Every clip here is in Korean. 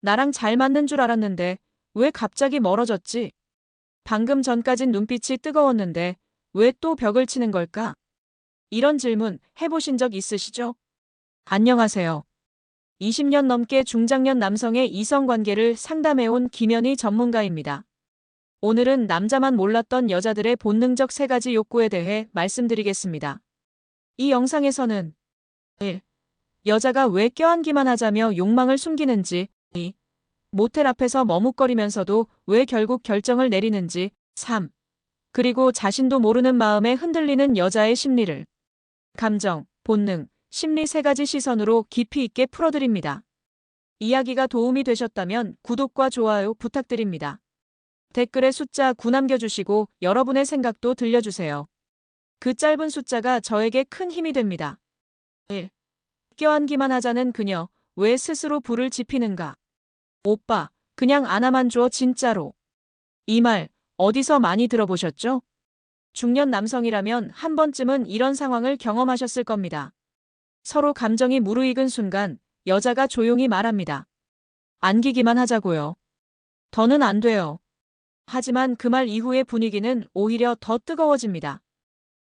나랑 잘 맞는 줄 알았는데 왜 갑자기 멀어졌지? 방금 전까진 눈빛이 뜨거웠는데 왜 또 벽을 치는 걸까? 이런 질문 해보신 적 있으시죠? 안녕하세요. 20년 넘게 중장년 남성의 이성관계를 상담해온 김연희 전문가입니다. 오늘은 남자만 몰랐던 여자들의 본능적 세 가지 욕구에 대해 말씀드리겠습니다. 이 영상에서는 1. 여자가 왜 껴안기만 하자며 욕망을 숨기는지, 2. 모텔 앞에서 머뭇거리면서도 왜 결국 결정을 내리는지, 3. 그리고 자신도 모르는 마음에 흔들리는 여자의 심리를 감정, 본능, 심리 세 가지 시선으로 깊이 있게 풀어드립니다. 이야기가 도움이 되셨다면 구독과 좋아요 부탁드립니다. 댓글에 숫자 9 남겨주시고 여러분의 생각도 들려주세요. 그 짧은 숫자가 저에게 큰 힘이 됩니다. 1. 껴안기만 하자는 그녀, 왜 스스로 불을 지피는가? 오빠, 그냥 안아만 줘 진짜로. 이 말, 어디서 많이 들어보셨죠? 중년 남성이라면 한 번쯤은 이런 상황을 경험하셨을 겁니다. 서로 감정이 무르익은 순간 여자가 조용히 말합니다. 안기기만 하자고요. 더는 안 돼요. 하지만 그 말 이후의 분위기는 오히려 더 뜨거워집니다.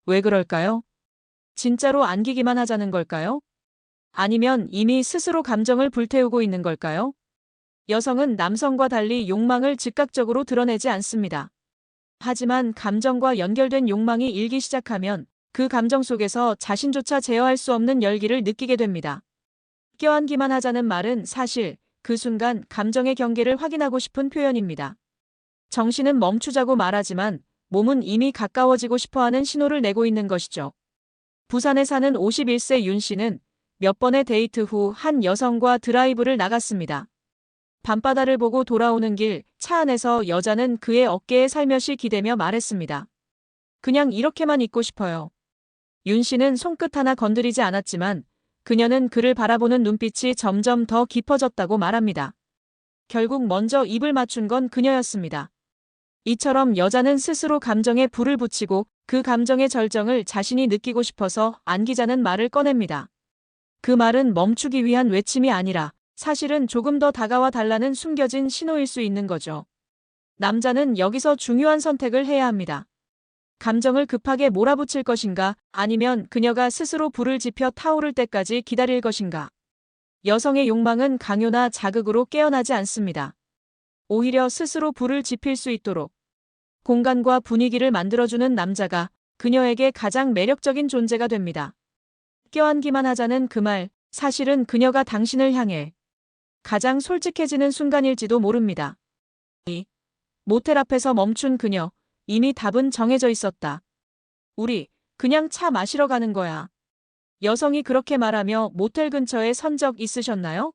왜 그럴까요? 진짜로 안기기만 하자는 걸까요? 아니면 이미 스스로 감정을 불태우고 있는 걸까요? 여성은 남성과 달리 욕망을 즉각적으로 드러내지 않습니다. 하지만 감정과 연결된 욕망이 일기 시작하면 그 감정 속에서 자신조차 제어할 수 없는 열기를 느끼게 됩니다. 껴안기만 하자는 말은 사실 그 순간 감정의 경계를 확인하고 싶은 표현입니다. 정신은 멈추자고 말하지만 몸은 이미 가까워지고 싶어하는 신호를 내고 있는 것이죠. 부산에 사는 51세 윤 씨는 몇 번의 데이트 후 한 여성과 드라이브를 나갔습니다. 밤바다를 보고 돌아오는 길 차 안에서 여자는 그의 어깨에 살며시 기대며 말했습니다. 그냥 이렇게만 있고 싶어요. 윤 씨는 손끝 하나 건드리지 않았지만 그녀는 그를 바라보는 눈빛이 점점 더 깊어졌다고 말합니다. 결국 먼저 입을 맞춘 건 그녀였습니다. 이처럼 여자는 스스로 감정에 불을 붙이고 그 감정의 절정을 자신이 느끼고 싶어서 안기자는 말을 꺼냅니다. 그 말은 멈추기 위한 외침이 아니라 사실은 조금 더 다가와 달라는 숨겨진 신호일 수 있는 거죠. 남자는 여기서 중요한 선택을 해야 합니다. 감정을 급하게 몰아붙일 것인가 아니면 그녀가 스스로 불을 지펴 타오를 때까지 기다릴 것인가. 여성의 욕망은 강요나 자극으로 깨어나지 않습니다. 오히려 스스로 불을 지필 수 있도록 공간과 분위기를 만들어주는 남자가 그녀에게 가장 매력적인 존재가 됩니다. 껴안기만 하자는 그 말, 사실은 그녀가 당신을 향해 가장 솔직해지는 순간일지도 모릅니다. 2. 모텔 앞에서 멈춘 그녀, 이미 답은 정해져 있었다. 우리 그냥 차 마시러 가는 거야. 여성이 그렇게 말하며 모텔 근처에 선 적 있으셨나요?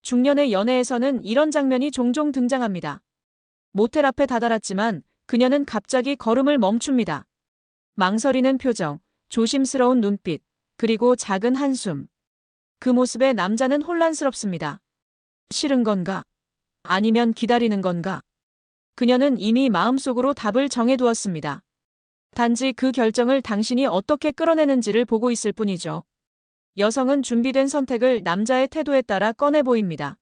중년의 연애에서는 이런 장면이 종종 등장합니다. 모텔 앞에 다다랐지만 그녀는 갑자기 걸음을 멈춥니다. 망설이는 표정, 조심스러운 눈빛, 그리고 작은 한숨. 그 모습에 남자는 혼란스럽습니다. 싫은 건가? 아니면 기다리는 건가? 그녀는 이미 마음속으로 답을 정해두었습니다. 단지 그 결정을 당신이 어떻게 끌어내는지를 보고 있을 뿐이죠. 여성은 준비된 선택을 남자의 태도에 따라 꺼내 보입니다.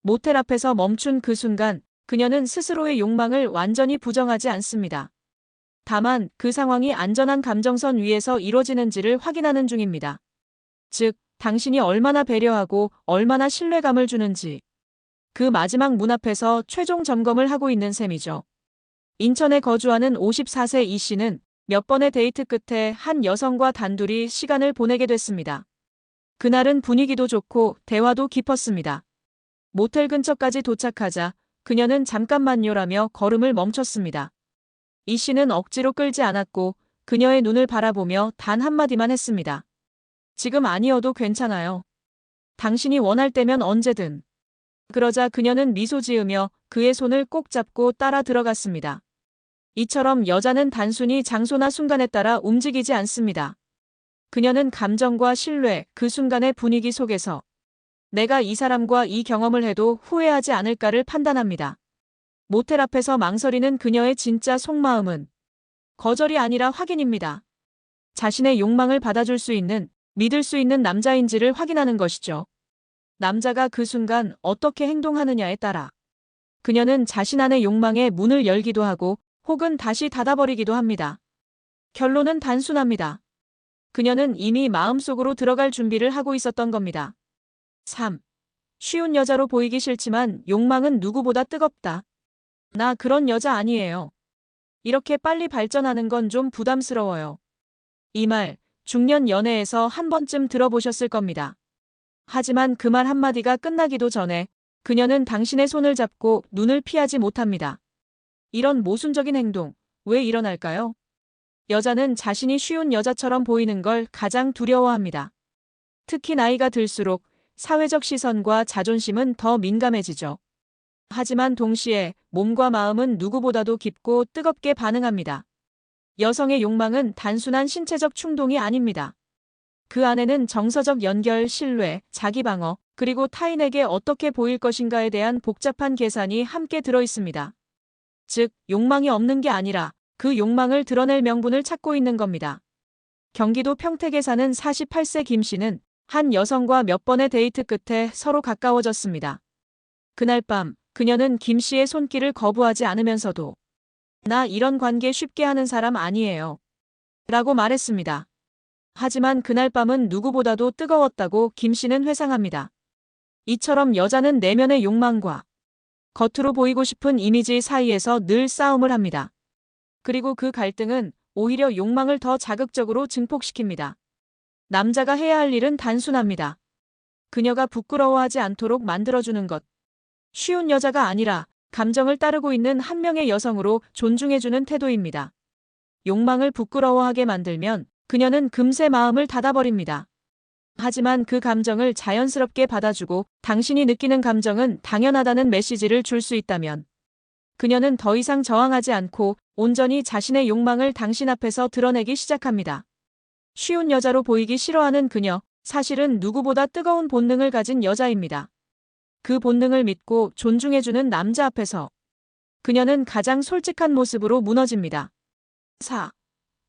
모텔 앞에서 멈춘 그 순간 그녀는 스스로의 욕망을 완전히 부정하지 않습니다. 다만 그 상황이 안전한 감정선 위에서 이루어지는지를 확인하는 중입니다. 즉, 당신이 얼마나 배려하고 얼마나 신뢰감을 주는지. 그 마지막 문 앞에서 최종 점검을 하고 있는 셈이죠. 인천에 거주하는 54세 이 씨는 몇 번의 데이트 끝에 한 여성과 단둘이 시간을 보내게 됐습니다. 그날은 분위기도 좋고 대화도 깊었습니다. 모텔 근처까지 도착하자 그녀는 잠깐만요라며 걸음을 멈췄습니다. 이 씨는 억지로 끌지 않았고 그녀의 눈을 바라보며 단 한마디만 했습니다. 지금 아니어도 괜찮아요. 당신이 원할 때면 언제든. 그러자 그녀는 미소 지으며 그의 손을 꼭 잡고 따라 들어갔습니다. 이처럼 여자는 단순히 장소나 순간에 따라 움직이지 않습니다. 그녀는 감정과 신뢰, 그 순간의 분위기 속에서 내가 이 사람과 이 경험을 해도 후회하지 않을까를 판단합니다. 모텔 앞에서 망설이는 그녀의 진짜 속마음은 거절이 아니라 확인입니다. 자신의 욕망을 받아줄 수 있는, 믿을 수 있는 남자인지를 확인하는 것이죠. 남자가 그 순간 어떻게 행동하느냐에 따라 그녀는 자신 안의 욕망의 문을 열기도 하고 혹은 다시 닫아버리기도 합니다. 결론은 단순합니다. 그녀는 이미 마음속으로 들어갈 준비를 하고 있었던 겁니다. 3. 쉬운 여자로 보이기 싫지만 욕망은 누구보다 뜨겁다. 나 그런 여자 아니에요. 이렇게 빨리 발전하는 건 좀 부담스러워요. 이 말, 중년 연애에서 한 번쯤 들어보셨을 겁니다. 하지만 그 말 한마디가 끝나기도 전에 그녀는 당신의 손을 잡고 눈을 피하지 못합니다. 이런 모순적인 행동, 왜 일어날까요? 여자는 자신이 쉬운 여자처럼 보이는 걸 가장 두려워합니다. 특히 나이가 들수록 사회적 시선과 자존심은 더 민감해지죠. 하지만 동시에 몸과 마음은 누구보다도 깊고 뜨겁게 반응합니다. 여성의 욕망은 단순한 신체적 충동이 아닙니다. 그 안에는 정서적 연결, 신뢰, 자기방어, 그리고 타인에게 어떻게 보일 것인가에 대한 복잡한 계산이 함께 들어 있습니다. 즉, 욕망이 없는 게 아니라 그 욕망을 드러낼 명분을 찾고 있는 겁니다. 경기도 평택에 사는 48세 김 씨는 한 여성과 몇 번의 데이트 끝에 서로 가까워졌습니다. 그날 밤, 그녀는 김 씨의 손길을 거부하지 않으면서도 나 이런 관계 쉽게 하는 사람 아니에요. 라고 말했습니다. 하지만 그날 밤은 누구보다도 뜨거웠다고 김 씨는 회상합니다. 이처럼 여자는 내면의 욕망과 겉으로 보이고 싶은 이미지 사이에서 늘 싸움을 합니다. 그리고 그 갈등은 오히려 욕망을 더 자극적으로 증폭시킵니다. 남자가 해야 할 일은 단순합니다. 그녀가 부끄러워하지 않도록 만들어주는 것. 쉬운 여자가 아니라 감정을 따르고 있는 한 명의 여성으로 존중해주는 태도입니다. 욕망을 부끄러워하게 만들면 그녀는 금세 마음을 닫아버립니다. 하지만 그 감정을 자연스럽게 받아주고 당신이 느끼는 감정은 당연하다는 메시지를 줄 수 있다면 그녀는 더 이상 저항하지 않고 온전히 자신의 욕망을 당신 앞에서 드러내기 시작합니다. 쉬운 여자로 보이기 싫어하는 그녀, 사실은 누구보다 뜨거운 본능을 가진 여자입니다. 그 본능을 믿고 존중해주는 남자 앞에서 그녀는 가장 솔직한 모습으로 무너집니다. 4.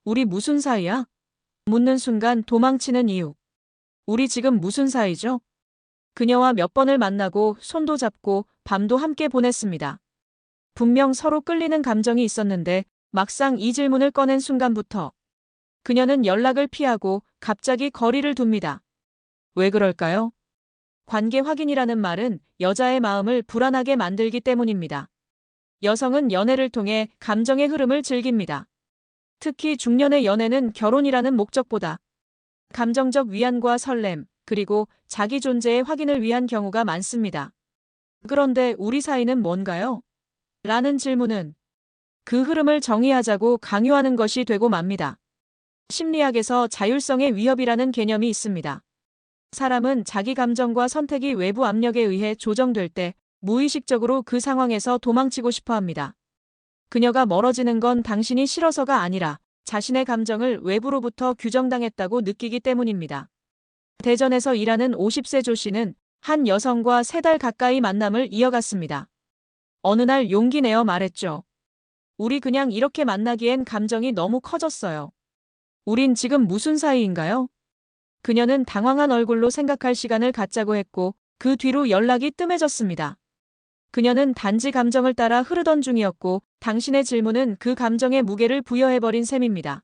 우리 무슨 사이야? 묻는 순간 도망치는 이유. 우리 지금 무슨 사이죠? 그녀와 몇 번을 만나고 손도 잡고 밤도 함께 보냈습니다. 분명 서로 끌리는 감정이 있었는데 막상 이 질문을 꺼낸 순간부터 그녀는 연락을 피하고 갑자기 거리를 둡니다. 왜 그럴까요? 관계 확인이라는 말은 여자의 마음을 불안하게 만들기 때문입니다. 여성은 연애를 통해 감정의 흐름을 즐깁니다. 특히 중년의 연애는 결혼이라는 목적보다 감정적 위안과 설렘, 그리고 자기 존재의 확인을 위한 경우가 많습니다. 그런데 우리 사이는 뭔가요? 라는 질문은 그 흐름을 정의하자고 강요하는 것이 되고 맙니다. 심리학에서 자율성의 위협이라는 개념이 있습니다. 사람은 자기 감정과 선택이 외부 압력에 의해 조정될 때 무의식적으로 그 상황에서 도망치고 싶어 합니다. 그녀가 멀어지는 건 당신이 싫어서가 아니라 자신의 감정을 외부로부터 규정당했다고 느끼기 때문입니다. 대전에서 일하는 50세 조 씨는 한 여성과 3달 가까이 만남을 이어갔습니다. 어느 날 용기 내어 말했죠. 우리 그냥 이렇게 만나기엔 감정이 너무 커졌어요. 우린 지금 무슨 사이인가요? 그녀는 당황한 얼굴로 생각할 시간을 갖자고 했고 그 뒤로 연락이 뜸해졌습니다. 그녀는 단지 감정을 따라 흐르던 중이었고 당신의 질문은 그 감정의 무게를 부여해버린 셈입니다.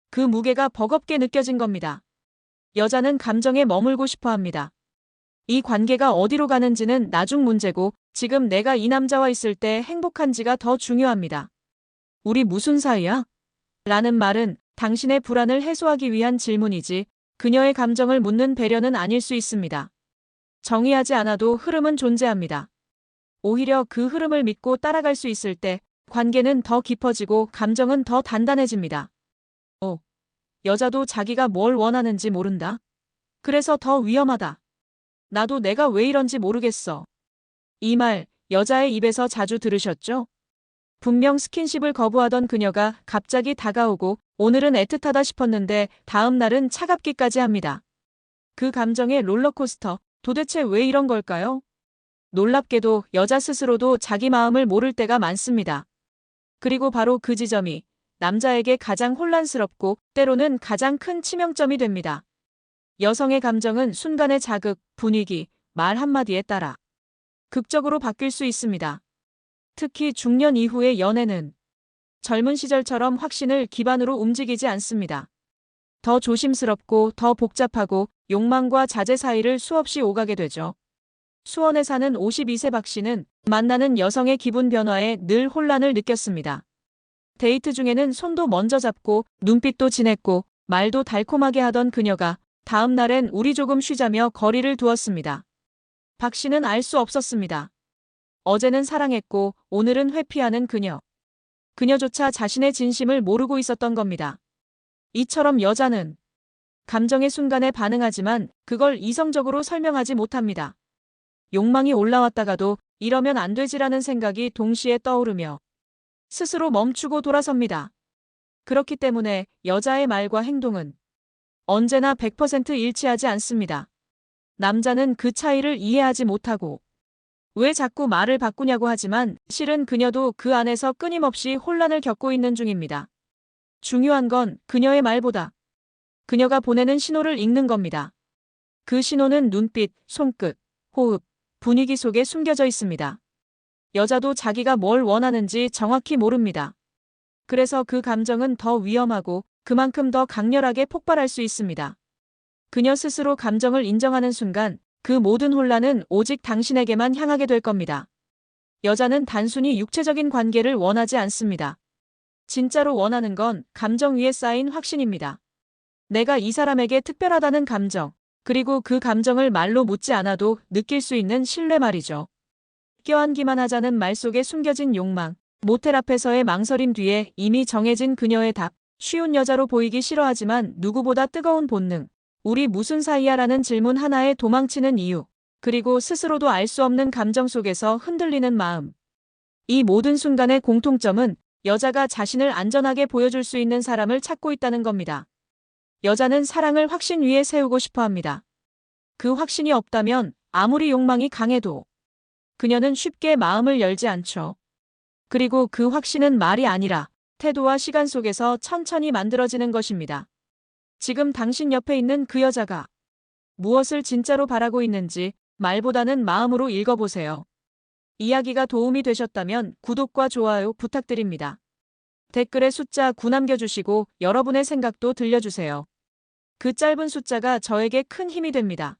그 무게가 버겁게 느껴진 겁니다. 여자는 감정에 머물고 싶어 합니다. 이 관계가 어디로 가는지는 나중 문제고 지금 내가 이 남자와 있을 때 행복한지가 더 중요합니다. 우리 무슨 사이야? 라는 말은 당신의 불안을 해소하기 위한 질문이지 그녀의 감정을 묻는 배려는 아닐 수 있습니다. 정의하지 않아도 흐름은 존재합니다. 오히려 그 흐름을 믿고 따라갈 수 있을 때 관계는 더 깊어지고 감정은 더 단단해집니다. 여자도 자기가 뭘 원하는지 모른다. 그래서 더 위험하다. 나도 내가 왜 이런지 모르겠어. 이 말 여자의 입에서 자주 들으셨죠? 분명 스킨십을 거부하던 그녀가 갑자기 다가오고 오늘은 애틋하다 싶었는데 다음 날은 차갑기까지 합니다. 그 감정의 롤러코스터, 도대체 왜 이런 걸까요? 놀랍게도 여자 스스로도 자기 마음을 모를 때가 많습니다. 그리고 바로 그 지점이 남자에게 가장 혼란스럽고 때로는 가장 큰 치명점이 됩니다. 여성의 감정은 순간의 자극, 분위기, 말 한마디에 따라 극적으로 바뀔 수 있습니다. 특히 중년 이후의 연애는 젊은 시절처럼 확신을 기반으로 움직이지 않습니다. 더 조심스럽고 더 복잡하고 욕망과 자제 사이를 수없이 오가게 되죠. 수원에 사는 52세 박 씨는 만나는 여성의 기분 변화에 늘 혼란을 느꼈습니다. 데이트 중에는 손도 먼저 잡고 눈빛도 진했고 말도 달콤하게 하던 그녀가 다음 날엔 우리 조금 쉬자며 거리를 두었습니다. 박 씨는 알 수 없었습니다. 어제는 사랑했고 오늘은 회피하는 그녀. 그녀조차 자신의 진심을 모르고 있었던 겁니다. 이처럼 여자는 감정의 순간에 반응하지만 그걸 이성적으로 설명하지 못합니다. 욕망이 올라왔다가도 이러면 안 되지라는 생각이 동시에 떠오르며 스스로 멈추고 돌아섭니다. 그렇기 때문에 여자의 말과 행동은 언제나 100% 일치하지 않습니다. 남자는 그 차이를 이해하지 못하고 왜 자꾸 말을 바꾸냐고 하지만 실은 그녀도 그 안에서 끊임없이 혼란을 겪고 있는 중입니다. 중요한 건 그녀의 말보다 그녀가 보내는 신호를 읽는 겁니다. 그 신호는 눈빛, 손끝, 호흡, 분위기 속에 숨겨져 있습니다. 여자도 자기가 뭘 원하는지 정확히 모릅니다. 그래서 그 감정은 더 위험하고 그만큼 더 강렬하게 폭발할 수 있습니다. 그녀 스스로 감정을 인정하는 순간 그 모든 혼란은 오직 당신에게만 향하게 될 겁니다. 여자는 단순히 육체적인 관계를 원하지 않습니다. 진짜로 원하는 건 감정 위에 쌓인 확신입니다. 내가 이 사람에게 특별하다는 감정, 그리고 그 감정을 말로 묻지 않아도 느낄 수 있는 신뢰 말이죠. 껴안기만 하자는 말 속에 숨겨진 욕망, 모텔 앞에서의 망설임 뒤에 이미 정해진 그녀의 답, 쉬운 여자로 보이기 싫어하지만 누구보다 뜨거운 본능, 우리 무슨 사이야 라는 질문 하나에 도망치는 이유, 그리고 스스로도 알 수 없는 감정 속에서 흔들리는 마음. 이 모든 순간의 공통점은 여자가 자신을 안전하게 보여줄 수 있는 사람을 찾고 있다는 겁니다. 여자는 사랑을 확신 위에 세우고 싶어 합니다. 그 확신이 없다면 아무리 욕망이 강해도 그녀는 쉽게 마음을 열지 않죠. 그리고 그 확신은 말이 아니라 태도와 시간 속에서 천천히 만들어지는 것입니다. 지금 당신 옆에 있는 그 여자가 무엇을 진짜로 바라고 있는지 말보다는 마음으로 읽어보세요. 이야기가 도움이 되셨다면 구독과 좋아요 부탁드립니다. 댓글에 숫자 9 남겨주시고 여러분의 생각도 들려주세요. 그 짧은 숫자가 저에게 큰 힘이 됩니다.